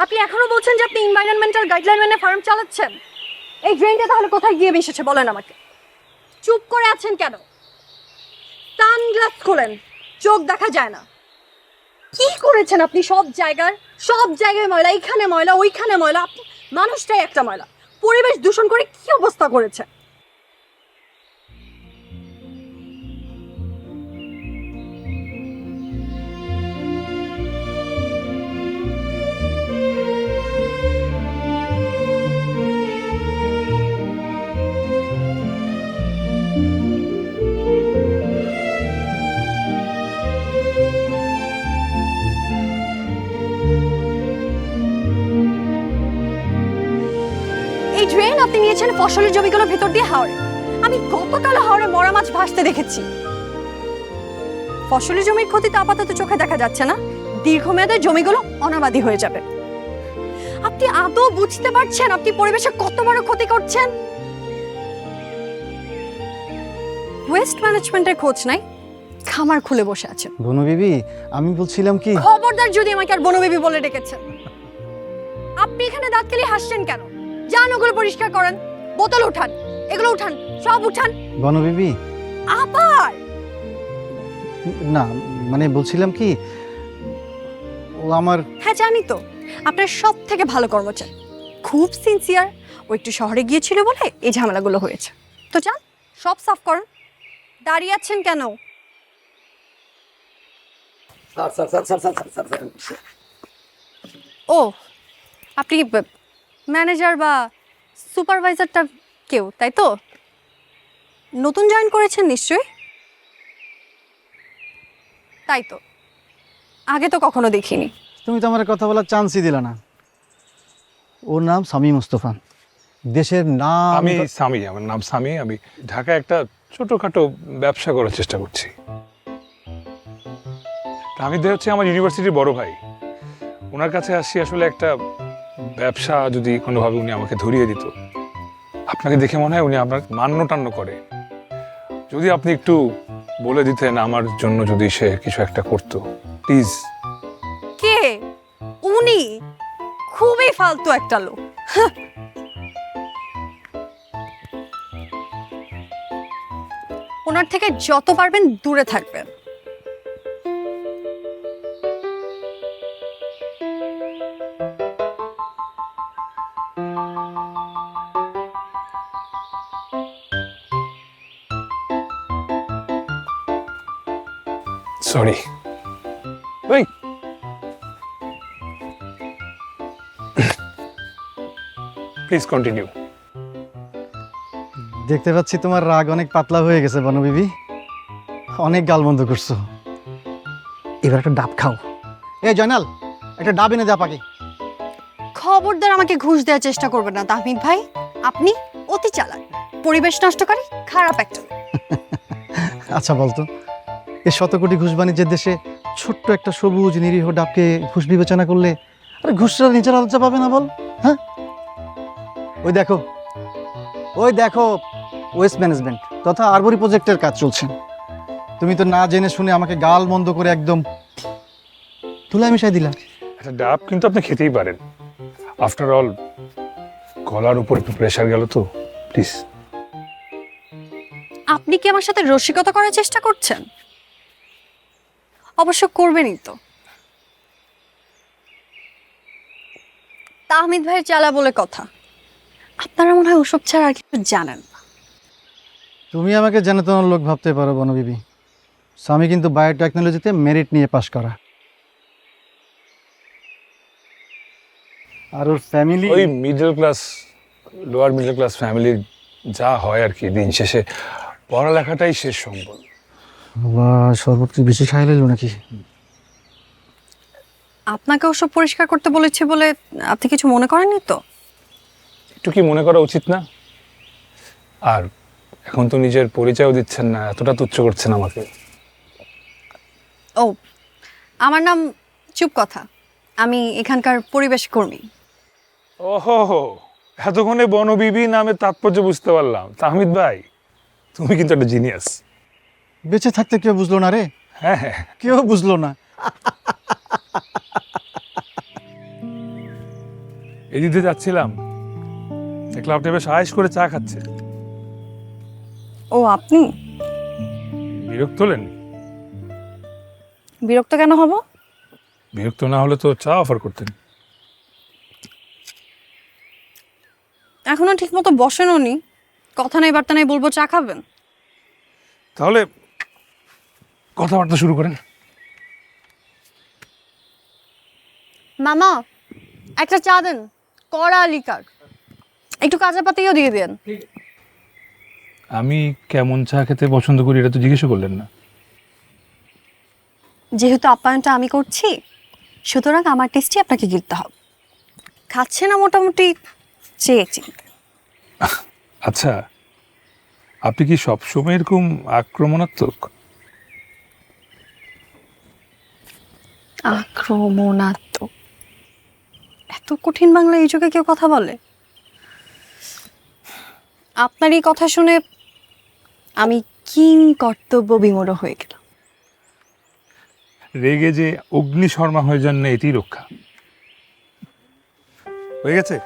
আপনি এখনো বলছেন যে আপনি এনভায়রনমেন্টাল গাইডলাইন মেনে ফার্ম চালাচ্ছেন? এই ড্রেনটা তাহলে কোথায় গিয়ে মিশেছে বলেন আমাকে। চুপ করে আছেন কেন? সানগ্লাস খোলেন, চোখ দেখা যায় না। কি করেছেন আপনি? সব জায়গায় ময়লা, এইখানে ময়লা, ওইখানে ময়লা। আপনি মানুষটাই একটা ময়লা। পরিবেশ দূষণ করে কি অবস্থা করেছে। এই ড্রেন আপনি নিয়েছেন ফসলের জমিগুলোর ভেতর দিয়ে হাওড়ে। আমি গতকাল হাওড়ে মরা মাছ ভাসতে দেখেছি। ফসলের জমির ক্ষতি তো আপাতত চোখে দেখা যাচ্ছে না, দীর্ঘমেয়াদে জমিগুলো অনাবাদি হয়ে যাবে। আপনি আদৌ বুঝতে পারছেন আপনি পরিবেশে কত বড় ক্ষতি করছেন? ওয়েস্ট ম্যানেজমেন্টের খোঁজ নাই, খামার খুলে বসে আছেন। বনবিবি, আমি বলছিলাম কি, খবরদার যদি আমাকে আর বনবিবি বলে ডেকেছেন। আপনি এখানে দাঁত কেলিয়ে হাসছেন কেন? যান ওগুলো পরিষ্কার করেন, বোতল উঠান, এগুলো উঠান, সব উঠান। বনবিবি আবার না, মানে বলছিলাম কি, ও আমার। হ্যাঁ জানি তো, আপনার সব থেকে ভালো কর্মচারী, খুব সিনসিয়ার। ও একটু শহরে গিয়েছিল বলে এই ঝামেলাগুলো হয়েছে। তো যান সব সাফ করেন। দাঁড়িয়ে আছেন কেন? ও, আপনি ম্যানেজার বা সুপারভাইজারটা কেউ, তাই তো? নতুন জয়েন করেছেন নিশ্চয়ই? তাই তো, আগে তো কখনো দেখিনি। তুমি তো আমার কথা বলার চান্সই দিলা না। ওর নাম সামি মুস্তফা, দেশের নাম। আমার নাম সামি। আমি ঢাকায় একটা ছোটখাটো ব্যবসা করার চেষ্টা করছি। আমি হচ্ছে আমার ইউনিভার্সিটির বড় ভাই, ওনার কাছে আসি আসলে একটা ব্যবসা যদি কোনোভাবে উনি আমাকে ধরিয়ে দিত। আপনাকে দেখে মনে হয় উনি আপনার মান্য টান্য করে। যদি আপনি একটু বলে দিতেন আমার জন্য যদি সে কিছু একটা করতো, প্লিজ। কে উনি? খুবই ফালতু একটা লোক। ওনার থেকে যত পারবেন দূরে থাকবেন। সরি। ওই প্লিজ কন্টিনিউ। দেখতে পাচ্ছি তোমার রাগ অনেক পাতলা হয়ে গেছে বনবিবি, অনেক গালমন্দ করছো। এবার একটা ডাব খাও। এই জয়নাল, একটা ডাব এনে দেয়া পাকে। খবরদার আমাকে ঘুষ দেওয়ার চেষ্টা করবেন না তাহমিদ ভাই। আপনি অতি চালাক, পরিবেশ নষ্টকারী, খারাপ একটা লোক। আচ্ছা বলতো, এই শত কোটি ঘুষ বাণিজ্যের দেশে ছোট্ট একটা সবুজ নিরীহ ডাবকে ঘুষ বিবেচনা করলে আরে ঘুষরা নিজের লজ্জা পাবে না বল? হ্যাঁ, ওই দেখো ওয়েস্ট ম্যানেজমেন্ট তথা আরবরি প্রজেক্টের কাজ চলছে। তুমি তো না জেনে শুনে আমাকে গাল মন্দ করে একদম তুলা মিশাই দিলা। একটা ডাব কিন্তু আপনি খেতেই পারেন। আফটার অল গলার উপর একটু প্রেশার গেল তো, প্লিজ। আপনি কি আমার সাথে রসিকতা করার চেষ্টা করছেন? অবশ্য করবেনই তো। তাহমিদ ভাইয়ের চালা বলে কথা, আপনারা মনে হয় ওসব ছাড়া আর কিছু জানেন না। তুমি আমাকে জানাতনার লোক ভাবতে পারো বনবিবি, স্বামী কিন্তু বায়োটেকনোলজিতে মেরিট নিয়ে পাশ করা। আর ওর ফ্যামিলি ওই middle class, lower middle class ফ্যামিলির যা হয় আর কি, দিন শেষে পড়ালেখাটাই শেষ সম্বল। বাবা, শরবত কি বেশি খাই লাইলো নাকি? আপনাকে ওসব পরিষ্কার করতে বলেছে বলে আপনি কিছু মনে করেননি তো? একটু কি মনে করা উচিত না? আর এখন তো নিজের পরিচয়ও দিচ্ছেন না, এতটা তুচ্ছ করছেন আমাকে। ও, আমার নাম চুপ কথা, আমি এখানকার পরিবেশ কর্মী। ওহো, এতক্ষণে বনবিবি নামে তাৎপর্য বুঝতে পারলাম। তাহমিদ ভাই, তুমি কিন্তু একটা জিনিয়াস। বেঁচে থাকতে কেউ বুঝলো না রে, হ্যাঁ হ্যাঁ, কেউ বুঝলো না। এদিক দিয়ে যাচ্ছিলাম, দেখলাম আপনি বেশ আয়েশ করে চা খাচ্ছে। ও আপনি? বিরক্ত হলেন? বিরক্ত কেন হব? বিরক্ত না হলে তো চা অফার করতেন। এখনো ঠিক মতো বসেনও নি, কথা নাই বার্তা নাই বলবো চা খাবেন? তাহলে কথাবার্তা শুরু করেন। মামা একটা চা দেন, কড়া লিকার, একটু কাঁচা পাতিও দিয়ে দেন। আমি কেমন চা খেতে পছন্দ করি এটা তো জিজ্ঞেস করলেন না। যেহেতু আপ্যায়নটা আমি করছি, সুতরাং আমার টেস্টই আপনাকে গিলতে হবে। খাচ্ছে না মোটামুটি চেয়ে চিনতে। আচ্ছা, আপনি কি সবসময় এরকম আক্রমণাত্মক? আক্রমণাত্মক? এত কঠিন বাংলা এই যুগে কেউ কথা বলে? আপনার এই কথা শুনে আমি কিং কর্তব্য বিমূঢ় হয়ে গেলাম। রেগে যে অগ্নি শর্মা হয়ে যান না, এটি রক্ষা হয়ে গেছে।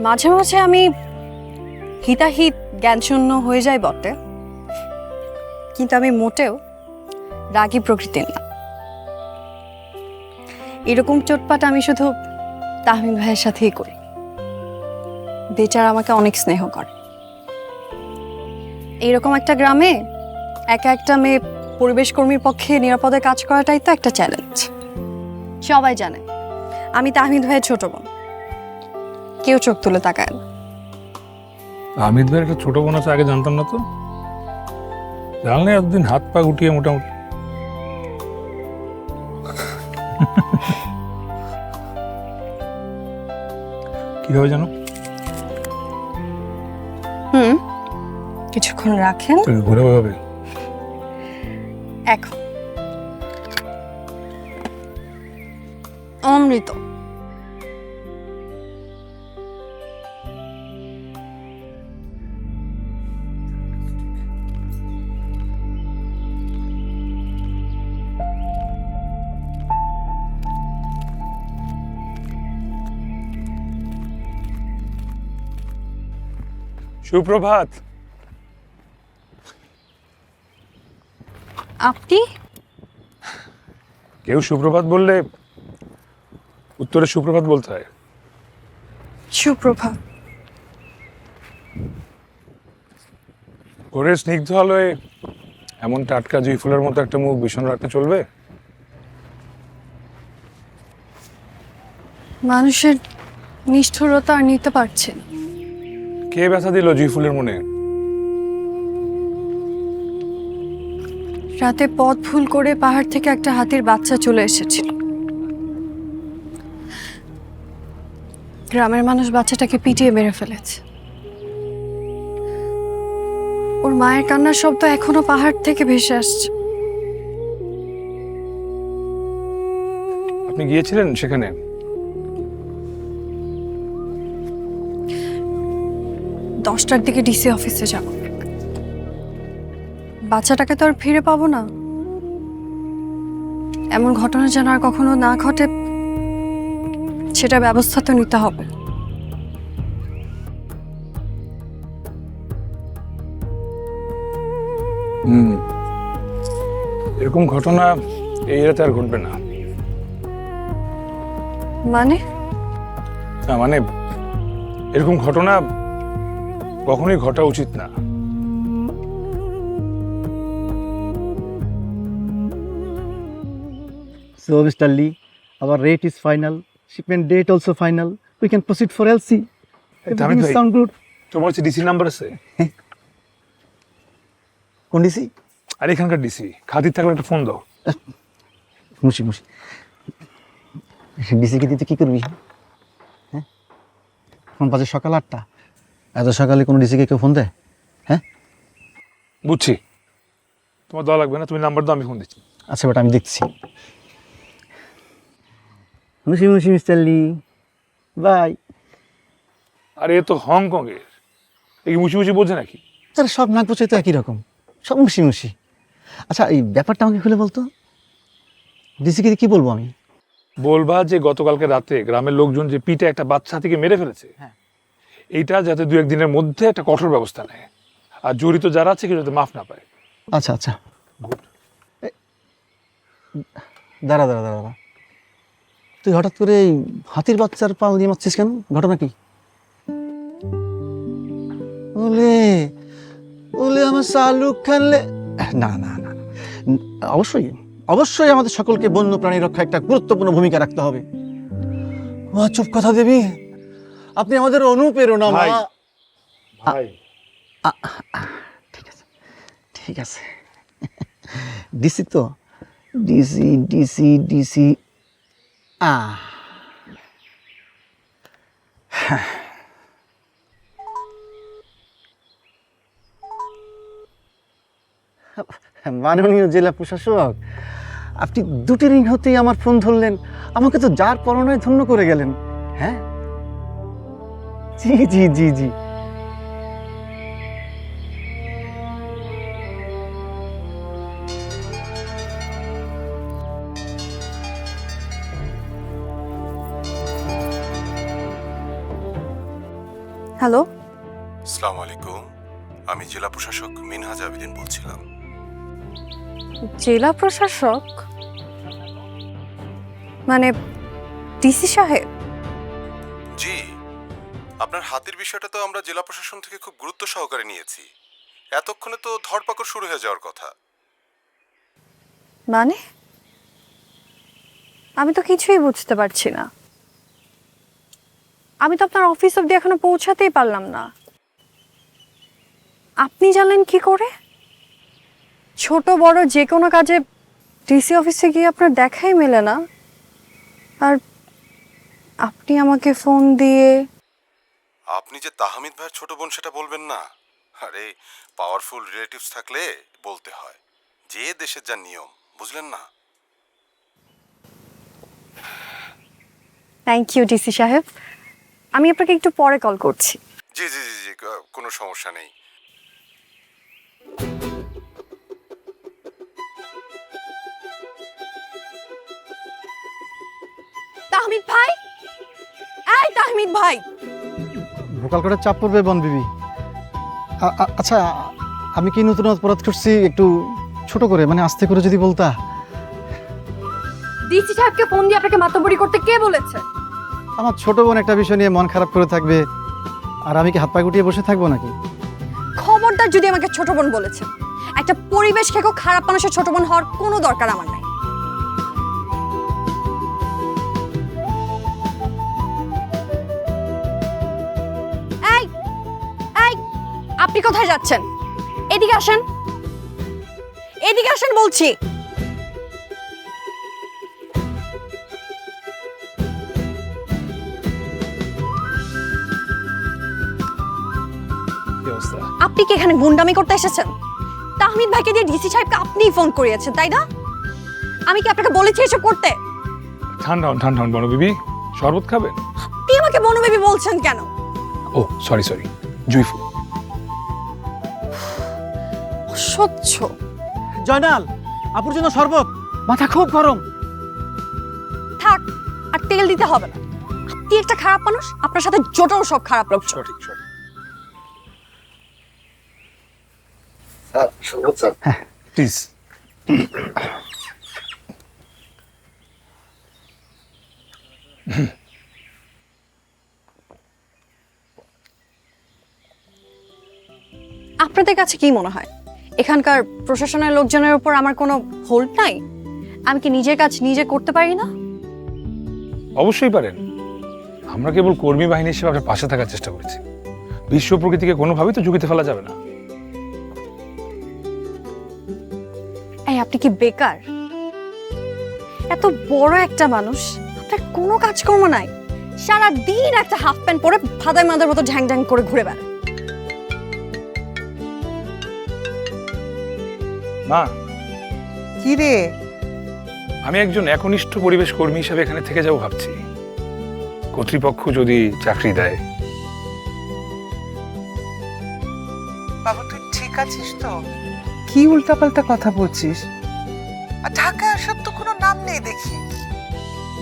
মাঝে মাঝে আমি হিতাহিত জ্ঞানশূন্য হয়ে যাই বটে, কিন্তু আমি মোটেও রাগী প্রকৃতির না। এরকম চোটপাট আমি শুধু তাহমিদ ভাইয়ের সাথেই করি। বেচারা আমাকে অনেক স্নেহ করে। এইরকম একটা গ্রামে একা একটা মেয়ে পরিবেশ কর্মীর পক্ষে নিরাপদে কাজ করাটাই তো একটা চ্যালেঞ্জ। সবাই জানে আমি তাহমিদ ভাইয়ের ছোট বোন, কেউ চোখ তুলে তাকায় না। হামিদ ভাইয়ের একটা ছোট বোন আছে, আগে জানতাম না তো। জানলে এতদিন হাত পা গুটিয়ে মোটামুটি। কিভাবে জানো? কিছুক্ষণ রাখেন। ঘুরে ভাবে এখন অমৃত। সুপ্রভাত। আপনি? কেউ সুপ্রভাত বললে উত্তরে সুপ্রভাত বলতে হয়। সুপ্রভাত। ঘরের স্নিগ্ধ আলোয় এমন টাটকা জুঁই ফুলের মতো একটা মুখ ভীষণ রাখতে চলবে? মানুষের নিষ্ঠুরতা আর নিতে পারছে না। কে ব্যথা দিল জুঁই ফুলের মনে? রাতে পথ ভুল করে পাহাড় থেকে একটা হাতির বাচ্চা চলে এসেছিল। গ্রামের মানুষ বাচ্চাটাকে পিটিয়ে মেরে ফেলেছে। ওর মায়ের কান্নার শব্দ এখনো পাহাড় থেকে ভেসে আসছে। আপনি গিয়েছিলেন সেখানে? দশটার দিকে ডিসি অফিসে যাব। বাচ্চাটাকে তো আর ফিরে পাবো না। এমন ঘটনা যেন আর কখনো না ঘটে, সেটা ব্যবস্থা তো নিতে হবে। এরকম ঘটনা এই রাতে আর ঘটবে না। মানে? না মানে এরকম ঘটনা কখনোই ঘটা উচিত না। So, Mr. Lee, our rate is final. Shipment date also final. We can proceed for LC. Everything bhai. sound good. তোমার কাছে ডিসি নাম্বার আছে? কোন ডিসি? আর এখানকার ডিসি খাতির থাকলে একটা ফোন দাও। মুশি ডিসি কে দিতে কি করবি? হ্যাঁ, ফোন বাজে সকাল 8টা। এত সকালে কোনো ডিসি কে কেউ ফোন দেয়? হ্যাঁ, বুঝছি, তোমার দেওয়া লাগবে না, তুমি নাম্বার দাও, আমি ফোন দিচ্ছি। আচ্ছা বেটা, আমি দেখছি। মুশি মিস্টার লি, বাই। আর এ তো হংকং এর, এই মুচি বোঝে নাকি? তারা সব নাক পচে তো একই রকম, সব মুশি মুশি। আচ্ছা, এই ব্যাপারটা আমাকে খুলে বলতো, ডিসিকে কি বলবো আমি? বলবা যে গতকালকে রাতে গ্রামের লোকজন যে পিঠে একটা বাচ্চা হাতিকে মেরে ফেলেছে, হ্যাঁ। এইটা যাতে 2-1 দিনের মধ্যে একটা কঠোর ব্যবস্থা নেয়, আর জড়িত যারা আছে কেউ যাতে মাফ না পায়। আচ্ছা আচ্ছা, দাঁড়া দাঁড়া দাঁড়া দাঁড়া, তুই হঠাৎ করে এই হাতির বাচ্চার পাল দিয়ে মারছিস কেন? ঘটনা কি? ওলে ওলে আমার শাহরুখ খানলে, না না না, অবশ্যই অবশ্যই আমাদের সকলকে বন্য প্রাণী রক্ষা একটা গুরুত্বপূর্ণ ভূমিকা রাখতে হবে। মা চুপ কথা দেবী, আপনি আমাদের অনুপ্রেরণা মা। ভাই, ভাই ঠিক আছে ঠিক আছে, ডিসি তো, ডিসি ডিসি ডিসি মাননীয় জেলা প্রশাসক, আপনি দুটি রিং হতেই আমার ফোন ধরলেন, আমাকে তো যার পরনায় ধন্য করে গেলেন। হ্যাঁ, জি জি জি জি। হ্যালো, আসসালামু আলাইকুম, আমি জেলা প্রশাসক মিনহাজ আবেদিন বলছিলাম। জেলা প্রশাসক মানে ডিসি সাহেব? জি, আপনার হাতির বিষয়টা তো আমরা জেলা প্রশাসন থেকে খুব গুরুত্ব সহকারে নিয়েছি। এতক্ষণে তো ধরপাকড় শুরু হয়ে যাওয়ার কথা। মানে আমি তো কিছুই বুঝতে পারছি না। আমি তো আপনার অফিস অব্দি এখনো পৌঁছাতেই পারলাম না। আপনি জানলেন কি করে? ছোট বড় যে কোনো কাজে ডিসি অফিসে গিয়ে আপনার দেখাই মেলে না, আর আপনি আমাকে ফোন দিয়ে। আপনি যে তাহমিদ ভাইয়ের ছোট বোন সেটা বলবেন না? আরে, পাওয়ারফুল রিলেটিভস থাকলে বলতে হয়, যে দেশের যা নিয়ম, বুঝলেন না? থ্যাংক ইউ ডিসি সাহেব, আমি আপনাকে একটু পরে কল করছি। জি জি জি জি, কোনো সমস্যা নেই। তাহমিদ ভাই, এই তাহমিদ ভাই। ভোকাল করে চাপ পড়বে বন বিবি। আচ্ছা, আমি কি নতুন অপরাধ করছি? একটু ছোট করে, মানে আস্তে করে যদি বলতা। ডিসি সাহেবকে ফোন দিয়ে আপনাকে মাতব্বরি করতে কে বলেছে? আমার ছোট বোন একটা বিষয় নিয়ে মন খারাপ করে থাকবে, আর আমি কি হাত পা গুটিয়ে বসে থাকবো নাকি? খবরদার যদি আমাকে ছোট বোন বলেছে। একটা পরিবেশ খেকো খারাপ মানুষের ছোট বোন হওয়ার কোনো দরকার আমার নাই। এই এই, আপনি কোথায় যাচ্ছেন? এদিকে আসেন, এদিকে আসেন বলছি। কি অবস্থা? আপনি কি এখানে গুন্ডামি করতে এসেছেন? তাহমিদ ভাইকে দিয়ে ডিসি সাহেবকে আপনিই ফোন করিয়েছেন, তাই না? আমি কি আপনাকে বলেছি এসব করতে? ঠান্ডা হন, ঠান্ডা হন বড় বিবি, শরবত খাবেন? আপনি আমাকে বনবেবি বলছেন কেন? ও সরি সরি, জুইফু। অসহ্য। জয়নাল, আপুর জন্য শরবত, মাথা খুব গরম। থাক, আর তেল দিতে হবে না। আপনি একটা খারাপ মানুষ, আপনার সাথে জোটও সব খারাপ লোক। সঠিক সঠিক। প্লিজ। আপনাদের কাছে কি মনে হয় এখানকার প্রশাসনের লোকজনের উপর আমার কোনো হোল্ড নাই? আমি কি নিজের কাজ নিজে করতে পারি না? অবশ্যই পারেন। আমরা কেবল কর্মী বাহিনী হিসেবে আপনার পাশে থাকার চেষ্টা করেছি। বিশ্ব প্রকৃতিকে কোনোভাবেই তো ঝুঁকিতে ফেলা যাবে না। এই, আপনি কি বেকার? এত বড় একটা মানুষ, আপনার কোনো কাজকর্ম নাই, সারা দিন একটা হাফ প্যান্ট পরে ভাদাই মাদার মতো ঢ্যাং ঢ্যাং করে ঘুরে বেড়ান। মা, কি রে? আমি একজন একনিষ্ঠ পরিবেশ কর্মী হিসেবে এখানে থেকে যাব ভাবছি। কর্তৃপক্ষ যদি চাকরি দেয়। বাবা, তুই ঠিক আছিস তো? কি উল্টাপাল্টা কথা বলছিস? আর ঢাকায় আসার তো কোনো নাম নেই দেখি।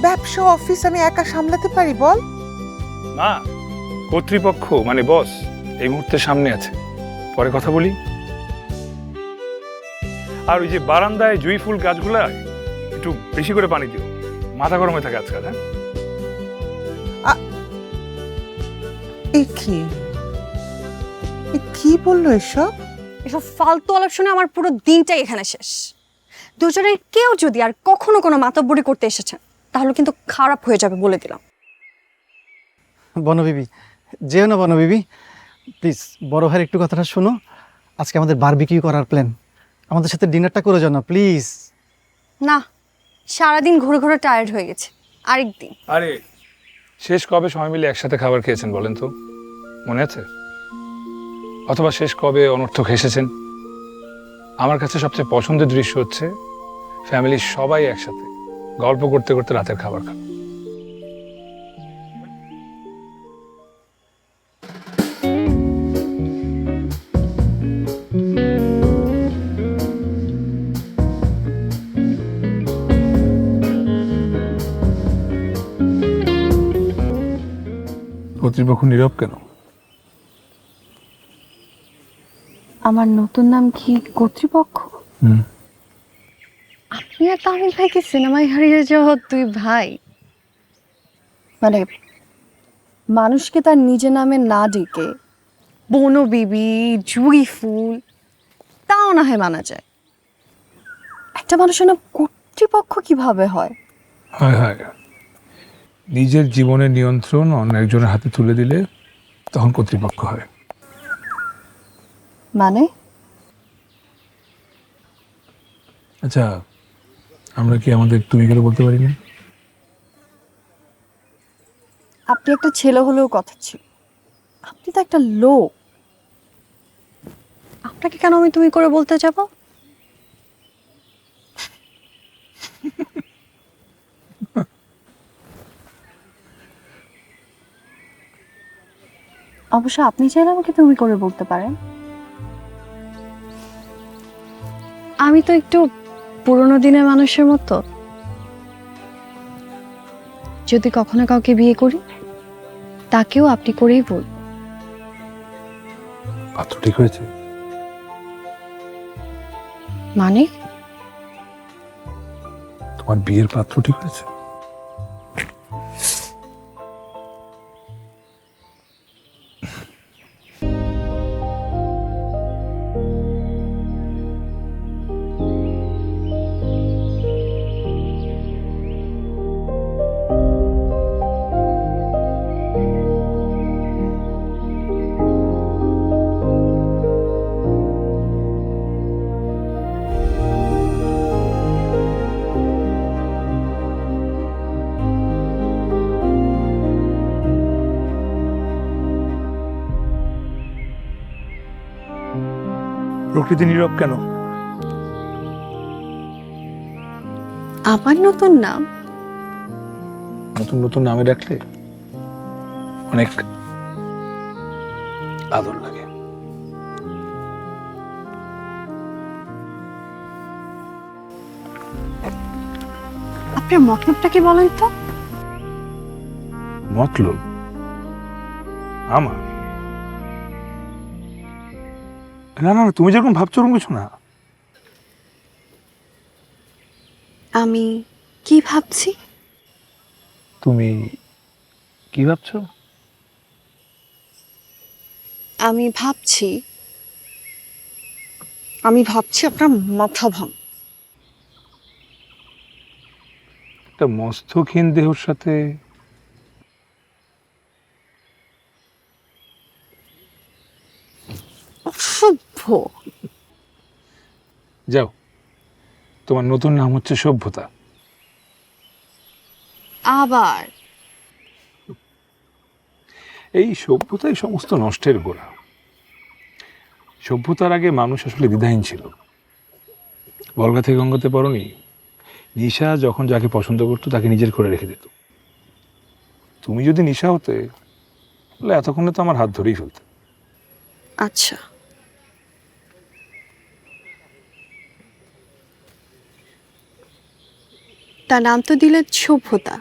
ব্যবসা অফিস আমি একা সামলাতে পারি বল? মা, কর্তৃপক্ষ মানে বস এই মুহূর্তে সামনে আছে, পরে কথা বলি। আর ওই যে বারান্দায় জুঁই ফুল গাছগুলা একটু বেশি করে পানি দিও, মাথা গরম হয়ে থাকে আজকাল। হ্যাঁ, এ কি কি বললো এসব? এসব ফালতু আলাপ শুনে আমার পুরো দিনটাই এখানে শেষ। দুজনের কেউ যদি আর কখনো কোনো মাতব্বরি করতে এসেছেন তাহলে কিন্তু খারাপ হয়ে যাবে বলে দিলাম। বনবিবি, যেও না বনবিবি, প্লিজ বড় ভাইয়ের একটু কথাটা শোনো। আজকে আমাদের বারবিকিউ করার প্ল্যান, আমাদের সাথে ডিনারটা করে যাও না প্লিজ। না, সারাদিন ঘুরে ঘুরে টায়ার্ড হয়ে গেছে, আরেকদিন। আরে শেষ কবে সবাই মিলে একসাথে খাবার খেয়েছেন বলেন তো, মনে আছে? অথবা শেষ কবে অনর্থক হেসেছেন? আমার কাছে সবচেয়ে পছন্দের দৃশ্য হচ্ছে ফ্যামিলির সবাই একসাথে গল্প করতে করতে রাতের খাবার খাওয়া। কর্তৃপক্ষ নীরব কেন? আমার নতুন নাম কি কর্তৃপক্ষ? আপনি আর তামিল ভাই কি সিনেমায় হারিয়ে যাওয়া দুই ভাই? মানে মানুষকে তার নিজের নামে না ডেকে বনবিবি, জুঁই ফুল, তাও না হয় মানা যায়। একটা মানুষের নাম কর্তৃপক্ষ কিভাবে হয়? হয় হয়, নিজের জীবনের নিয়ন্ত্রণ অন্য একজনের হাতে তুলে দিলে তখন কর্তৃপক্ষ হয়। মানে আচ্ছা, আমরা কি আমাদের তুমি গেলে বলতে পারি না? আপনি একটা ছেলে হলেও কথা ছিল, আপনি তো একটা লোক। আপনাকে কেন আমি তুমি করে বলতে যাব? অবশ্য আপনি চাইলে আমাকে তুমি করে বলতে পারেন। আমি তো একটু পুরোনো দিনের মানুষের মতো। যদি কখনো কাউকে বিয়ে করি তাকেও আপনি করেই বল। পাত্র ঠিক হয়েছে? মানে তোমার বিয়ের পাত্র ঠিক হয়েছে? প্রকৃতি নীরব কেন? আমার নতুন নাম? নতুন নতুন নামে ডাকলে অনেক আদর লাগে। আপনার মতলবটা কি বলেন তো? মতলব আমার? না না, তুমি যেরকম ভাবছো ওরকম কিছু না। আমি কি ভাবছি? তুমি কি ভাবছো? আমি ভাবছি আপনার মাথা ভাঙ। একটা মস্তকহীন দেহর সাথে অসভ্য। যাও, তোমার নতুন নাম হচ্ছে সভ্যতা। আবার এই সভ্যতাই সমস্ত নষ্টের গোড়া। সভ্যতার আগে মানুষ আসলে দ্বিধাহীন ছিল। গলগা থেকে গঙ্গাতে পড়নি, নিশা যখন যাকে পছন্দ করতো তাকে নিজের করে রেখে দিত। তুমি যদি নিশা হতে তাহলে এতক্ষণে তো আমার হাত ধরেই ফেলতে। আচ্ছা, তার নাম তো দিলেন সভ্যতা।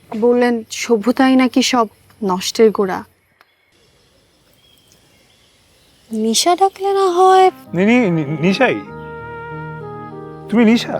বললেন সভ্যতাই নাকি সব নষ্টের গোড়া। নিশা ডাকলে না হয়? নিশাই? তুমি নিশা?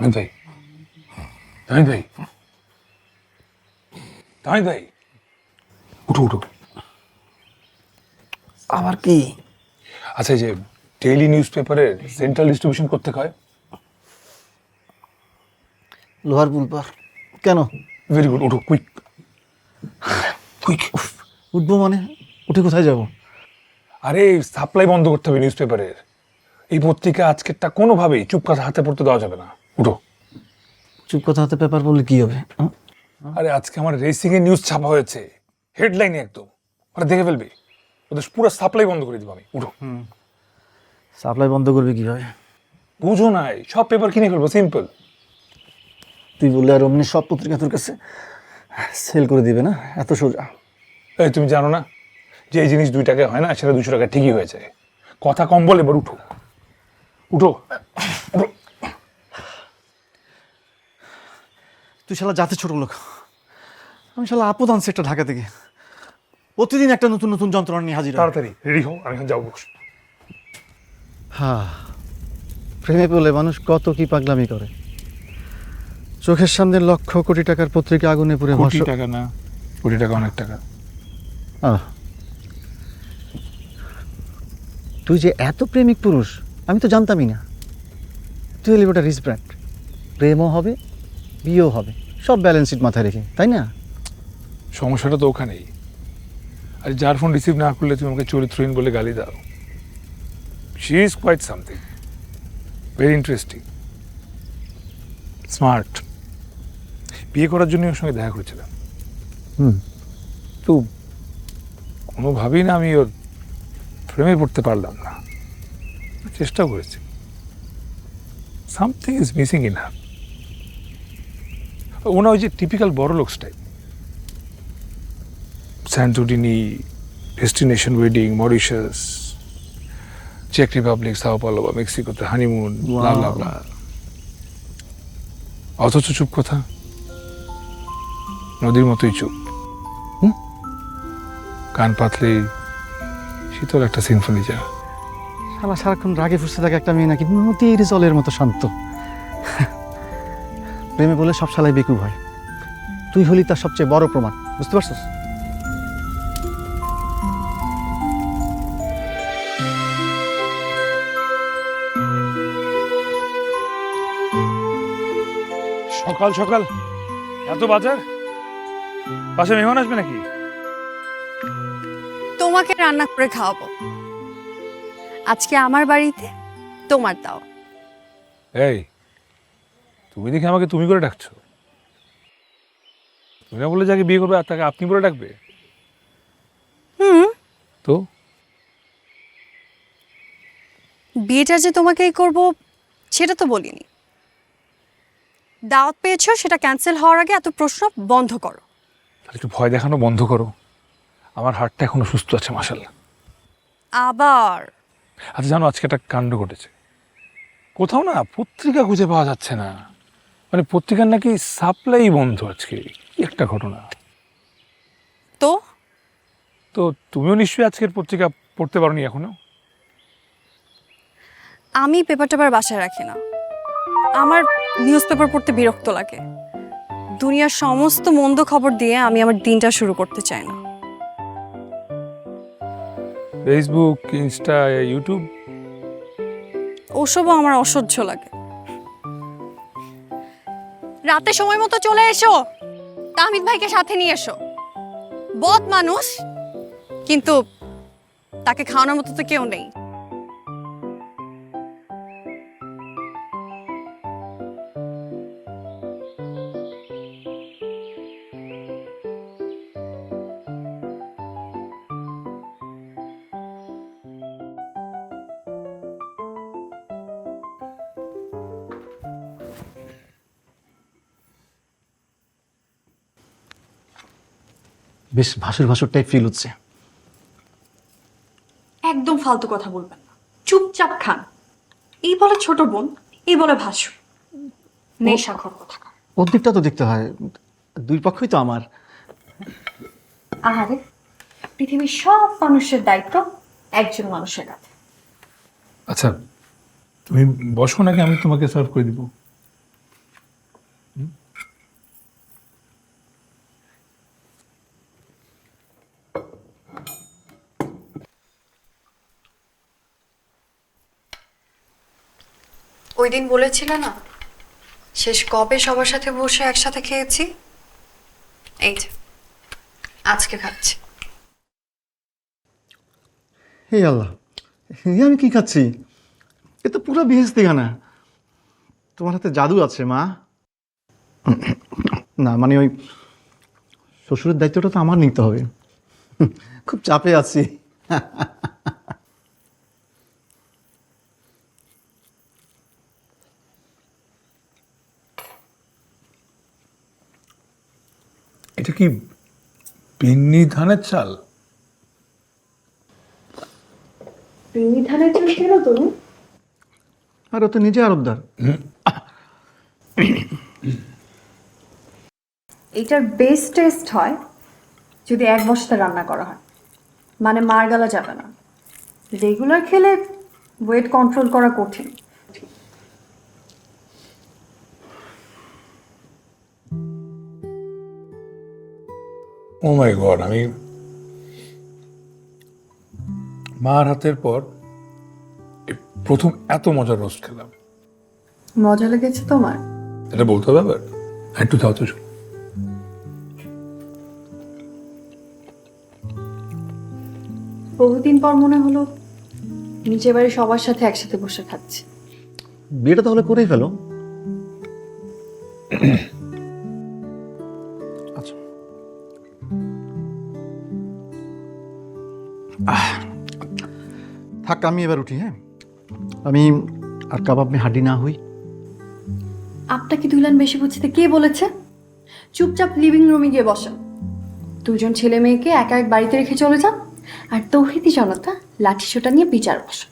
তাহিদ ভাই, তাহিদ ভাই, তাহিদ ভাই, উঠো উঠো। আবার কি? আচ্ছা, এই যে ডেইলি নিউজ পেপারের সেন্ট্রাল ডিস্ট্রিবিউশন করতে হয়। লোহার পুলপার কেন? ভেরি গুড, উঠো কুইক কুইক। উঠবো মানে? উঠে কোথায় যাব? আরে সাপ্লাই বন্ধ করতে হবে নিউজ পেপারের। এই পত্রিকা আজকেরটা কোনোভাবেই চুপ কথা হাতে পড়তে দেওয়া যাবে না। উঠো। চুপ কথা হাতে পেপার বললে কি হবে? আরে আজকে আমার রেসিং এর নিউজ ছাপা হয়েছে, হেডলাইনে একদম। ওরা দেখে ফেলবে, ওদের পুরো সাপ্লাই বন্ধ করে দিব আমি। উঠো। সাপ্লাই বন্ধ করবি কিভাবে? বুঝো নাই, সব পেপার কিনে ফেলবো, সিম্পল। তুই বললে আর অমনি সব পত্রিকা তোর কাছে সেল করে দিবে না? এত সোজা? এই তুমি জানো না যে এই জিনিস 2 টাকায় হয় না, সেটা 200 টাকা ঠিকই হয়ে যায়। কথা কম বলে, এবার উঠো উঠো উঠো। তুই শালা জাতে ছোট লোক, আমি শালা আপদ আনছি একটা ঢাকা থেকে। প্রতিদিন একটা নতুন নতুন যন্ত্রণা নিয়ে হাজির হয়। তাড়াতাড়ি রেডি হও, আমি এখন যাবো। হ্যাঁ, প্রেমে পড়লে মানুষ কত কি পাগলামি করে। চোখের সামনে লক্ষ কোটি টাকার পত্রিকা আগুনে পুড়ে কোটি টাকা না, কোটি টাকা অনেক টাকা। তুই যে এত প্রেমিক পুরুষ আমি তো জানতামই না। তুই হলি ওটা রিচ ব্র্যান্ড, প্রেমও হবে বিয়েও হবে, সব ব্যালেন্স শিট মাথায় রেখে, তাই না? সমস্যাটা তো ওখানেই। আর যার ফোন রিসিভ না করলে তুমি আমাকে চরিত্রহীন বলে গালি দাও। She is quite something, very interesting, smart. বিয়ে করার জন্য ওর সঙ্গে দেখা করেছিলাম। তো কোনোভাবেই না আমি ওর প্রেমে পড়তে পারলাম না। চেষ্টাও করেছি, something is missing in her. ওনা ওই যে টিপিক্যাল বড় লোক style, Santorini, destination wedding, Mauritius, চেক রিপাবলিক, সাও পাওলো বা মেক্সিকোতে হানিমুন, ব্লা ব্লা ব্লা। অথচ চুপ কথা, নদীর মতোই চুপ। কান পাতলেই শীতল একটা সিম্ফনি যা। শালা সারাক্ষণ রাগে ফুসতে থাকে একটা মেয়ে নাকি নদীর জলের মতো শান্ত। প্রেমে বলে সব শালাই বেকুব হয়। তুই হলি তার সবচেয়ে বড় প্রমাণ, বুঝতে পারছিস? সকাল সকাল এত বাজার, পাশে মেহমান আসবে নাকি? তোমাকে রান্না করে খাওয়াবো আজকে আমার বাড়িতে, তোমার দাও। এই তুমি দেখে আমাকে তুমি করে ডাকছো? তুমি না বলে যাকে বিয়ে করবে আর তাকে আপনি বলে ডাকবে? তো বিয়েটা যে তোমাকেই করব সেটা তো বলিনি। দাওয়াত পেয়েছো, সেটা ক্যান্সেল হওয়ার আগে এত প্রশ্ন বন্ধ করো। আর একটু ভয় দেখানো বন্ধ করো। আমার হার্টটা এখনো সুস্থ আছে মাশাআল্লাহ। আবার আচ্ছা জানো, আজকে একটা কাণ্ড ঘটেছে। কোথাও না পত্রিকা খুঁজে পাওয়া যাচ্ছে না, মানে পত্রিকার নাকি সাপ্লাই বন্ধ আজকে। কি একটা ঘটনা। তো তো তুমিও নিশ্চয়ই আজকের পত্রিকা পড়তে পারোনি এখনো? আমি পেপার টেপার বাসায় রাখি না। আমার নিউজ পেপার পড়তে বিরক্ত লাগে। দুনিয়ার সমস্ত মন্দ খবর দিয়ে আমি আমার দিনটা শুরু করতে চাই না। Facebook, Insta, YouTube? ওসবও আমার অসহ্য লাগে। রাতে সময় মতো চলে এসো, তাহমিদ ভাইকে সাথে নিয়ে এসো। বদ মানুষ, কিন্তু তাকে খাওয়ানোর মতো তো কেউ নেই। বেশ ভাসুর ভাসুর টাইপ ফিল হচ্ছে। একদম ফালতু কথা বলবেন না, চুপচাপ খান। এই বলে ছোট বোন, এই বলে ভাসু, নেশাখোর কথা। ওর দিকটা তো দেখতে হয়, দুই পক্ষই তো আমার। আরে পৃথিবীর সব মানুষের দায়িত্ব একজন মানুষের কাছে। আচ্ছা তুমি বসো, নাকি আমি তোমাকে সার্ভ করে দিব? ওই দিন বলেছিলে না শেষ কবে সবার সাথে বসে একসাথে খেয়েছি? এই যে আজকে খাচ্ছি। হে আল্লাহ, এ আমি কি খাচ্ছি? এ তো পুরো বেহেশতি খানা। তোমার হাতে জাদু আছে মা। না মানে ওই শ্বশুরের দায়িত্বটা তো আমার নিতে হবে। খুব চাপে আছি। এটা কি বিন্নি ধানের চাল? বিন্নি ধানের চাল খেলো তুমি? আর ও তো নিজে আরবদার। এইটার বেস্ট টেস্ট হয় যদি এক বস্তা রান্না করা হয়, মানে মার গালা যাবে না। রেগুলার খেলে ওয়েট কন্ট্রোল করা কঠিন। ও মাই গড, আমি মার হাতের পর এই প্রথম এত মজার রোস্ট খেলাম। মজা লেগেছে তোমার? এটা বলতে হবে আবার? একটু দাও তো। বহুদিন পর মনে হলো নিজের বাড়ি সবার সাথে একসাথে বসে খাচ্ছি। বিয়েটা তাহলে করেই ফেলো। আচ্ছা থাক, আমি এবার উঠি। হ্যাঁ, আমি আর কাবাব মে হাড্ডি না হই। আপনাকে দুলান বেশি বুঝতে কে বলেছে? চুপচাপ লিভিং রুমে গিয়ে বসেন। দুজন ছেলে মেয়েকে একা এক বাড়িতে রেখে চলে যান, আর তৌহিদি জনতা লাঠি সোটা নিয়ে বিচার বসে।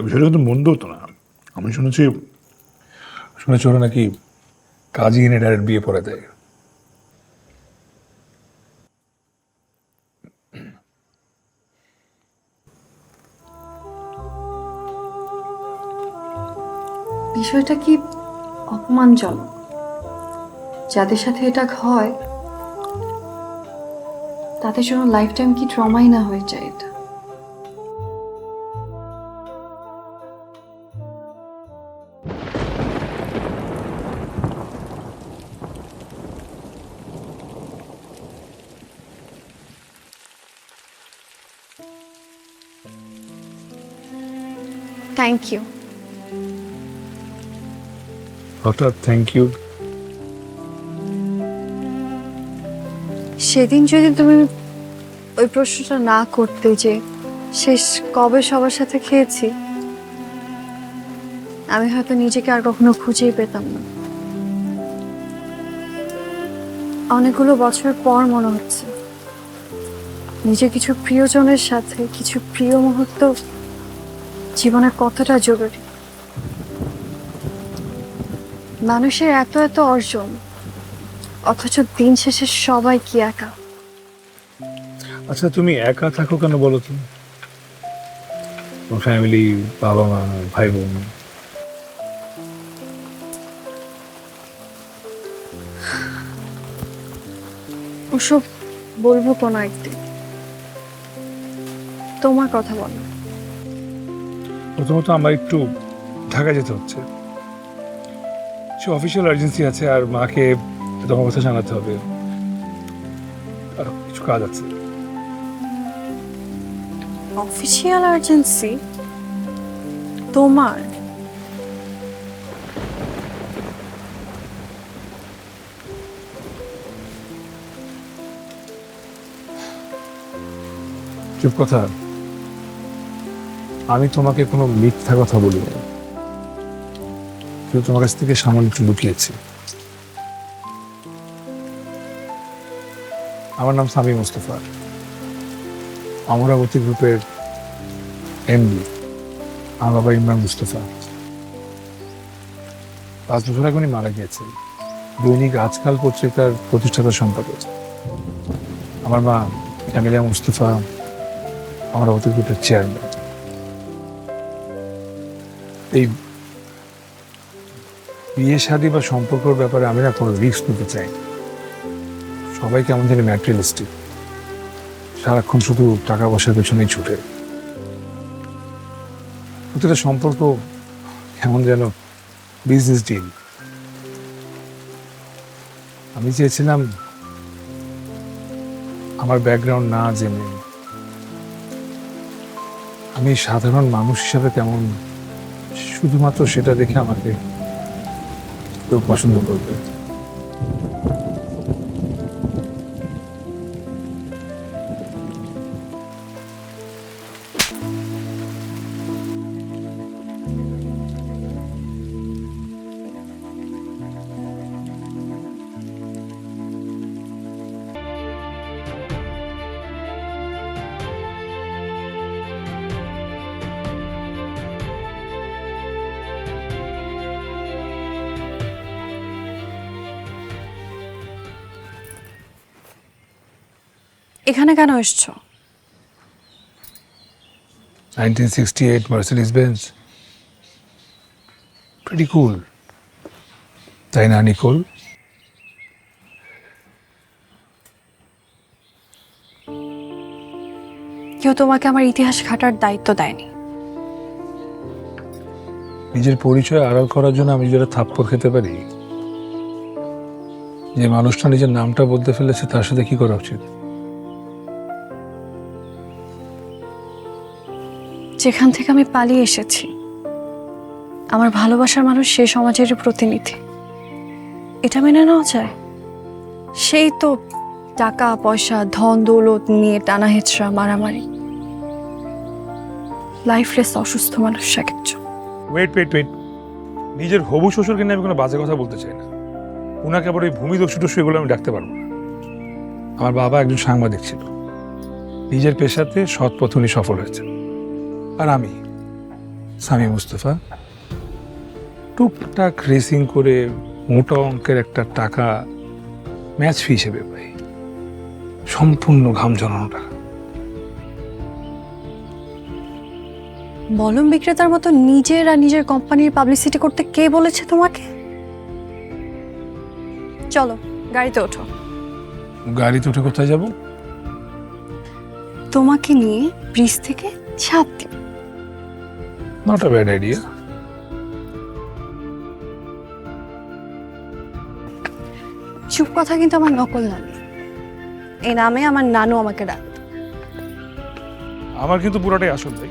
বিষয়টা কিন্তু মন্দ হতো না। আমি শুনেছি ওরা নাকি কাজী এনে ডাইরেক্ট বিয়ে পড়ে দেয়। বিষয়টা কি অপমানজনক? যাদের সাথে এটা হয় তাদের জন্য লাইফ টাইম কি ট্রমাই না হয়ে যায় এটা? Thank you. হঠাৎ থ্যাংক ইউ? সেদিন যদি তুমি ওই প্রশ্নটা না করতে যে শেষ কবে সবার সাথে খেয়েছি, আমি হয়তো নিজেকে আর কখনো খুঁজেই পেতাম না। অনেকগুলো বছর পর মনে হচ্ছে নিজের কিছু প্রিয়জনের সাথে কিছু প্রিয় মুহূর্ত জীবনে কতটা জরুরি। মানুষের এত এত অর্জন, অথচ দিন শেষে সবাই কি একা। আচ্ছা, তুমি একা থাকো কেন বলো তো? তোমার ফ্যামিলি, বাবা মা, ভাই বোন। ওসব বলবো কোনো একদিন। তোমার কথা বলো। প্রথমত আমার একটু ঢাকা যেতে হচ্ছে, সে অফিসিয়াল আর্জেন্সি আছে, আর মাকে তোমার কথা জানাতে হবে, আর কিছু কাজ আছে। অফিসিয়াল আর্জেন্সি তোমার? চুপ কথা। আমি তোমাকে কোনো মিথ্যা কথা বলি না, শুধু তোমার কাছ থেকে সামান্য একটু লুকিয়েছি। আমার নাম সামি মুস্তফা, অমরাবতী গ্রুপের এমডি। আমার বাবা ইমরান মুস্তফা 5 বছর আগে উনি মারা গিয়েছেন। দৈনিক আজকাল পত্রিকার প্রতিষ্ঠাতা সম্পাদক। আমার মা ক্যামিলিয়া মুস্তফা অমরাবতী গ্রুপের চেয়ারম্যান। এই বিয়ে শাদী বা সম্পর্কের ব্যাপারে আমি না কোনো রিস্ক নিতে চাই। সবাই কেমন জানি ম্যাটেরিয়ালিস্টিক, সারাক্ষণ শুধু টাকা পয়সার পেছনেই ছুটে। প্রতিটা সম্পর্ক কেমন যেন বিজনেস ডিল। আমি চেয়েছিলাম আমার ব্যাকগ্রাউন্ড না জেনে আমি সাধারণ মানুষ হিসাবে কেমন, শুধুমাত্র সেটা দেখে আমাকে কেউ পছন্দ করবে। এখানে কেন এসছো? 1968 Mercedes Benz, pretty cool, তাই না নিকোল? কেউ তোমাকে আমার ইতিহাস ঘাটার দায়িত্ব দেয়নি। নিজের পরিচয় আড়াল করার জন্য আমি যেটা থাপ্পড় খেতে পারি, যে মানুষটা নিজের নামটা বলতে ফেলেছে তার সাথে কি করা উচিত? যেখান থেকে আমি পালিয়ে এসেছি, আমার ভালোবাসার মানুষ সে সমাজের প্রতিনিধি, এটা মেনে নেওয়া যায়? সেই তো টাকা পয়সা ধন দৌলত নিয়ে টানা হেঁচড়া মারামারি, লাইফলেস অসুস্থ মানুষ এক একজন। ওয়েট ওয়েট ওয়েট, নিজের হবু শ্বশুরকে নিয়ে আমি কোনো বাজে কথা বলতে চাই না। ওনাকে আবার ওই ভূমিদস্যু টস্যু এগুলো আমি ডাকতে পারবো না। আমার বাবা একজন সাংবাদিক ছিল, নিজের পেশাতে সৎ পথে উনি সফল হয়েছেন। আর আমি সামি মুস্তফা টুকটাক রেসিং করে মোটা অঙ্কের একটা টাকা ম্যাচ ফি হিসেবে পাই, সম্পূর্ণ ঘাম ঝরানো টাকা। মলম বিক্রেতার মতো নিজের আর নিজের কোম্পানির পাবলিসিটি করতে কে বলেছে তোমাকে? চলো গাড়িতে ওঠো। গাড়িতে উঠে কোথায় যাব? তোমাকে নিয়ে ব্রিজ থেকে ঝাঁপ দিই। Not a bad idea. চুপ কথা কিন্তু আমার নকল নাম, এই নামে আমার নানু আমাকে ডাক। আমার কিন্তু পুরোটাই আসল ভাই।